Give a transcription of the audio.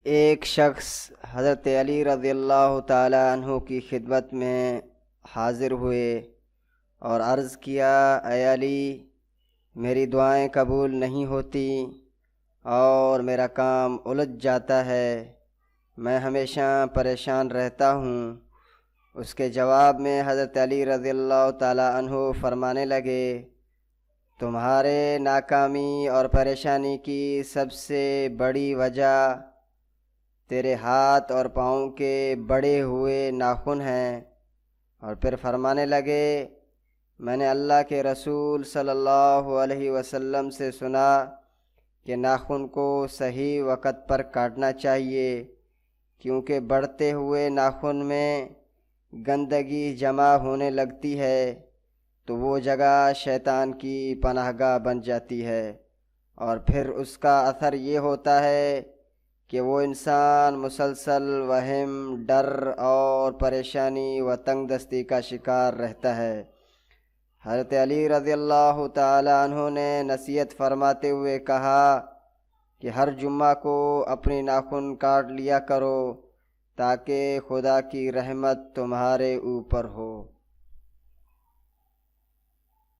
ایک شخص حضرت علی رضی اللہ تعالی عنہ کی خدمت میں حاضر ہوئے اور عرض کیا، اے علی، میری دعائیں قبول نہیں ہوتی اور میرا کام الجھ جاتا ہے، میں ہمیشہ پریشان رہتا ہوں۔ اس کے جواب میں حضرت علی رضی اللہ تعالی عنہ فرمانے لگے، تمہارے ناکامی اور پریشانی کی سب سے بڑی وجہ تیرے ہاتھ اور پاؤں کے بڑے ہوئے ناخن ہیں۔ اور پھر فرمانے لگے، میں نے اللہ کے رسول صلی اللہ علیہ وسلم سے سنا کہ ناخن کو صحیح وقت پر کاٹنا چاہیے، کیونکہ بڑھتے ہوئے ناخن میں گندگی جمع ہونے لگتی ہے تو وہ جگہ شیطان کی پناہ گاہ بن جاتی ہے، اور پھر اس کا اثر یہ ہوتا ہے کہ وہ انسان مسلسل وہم، ڈر اور پریشانی و تنگ دستی کا شکار رہتا ہے۔ حضرت علی رضی اللہ تعالی عنہ نے نصیحت فرماتے ہوئے کہا کہ ہر جمعہ کو اپنی ناخن کاٹ لیا کرو تاکہ خدا کی رحمت تمہارے اوپر ہو۔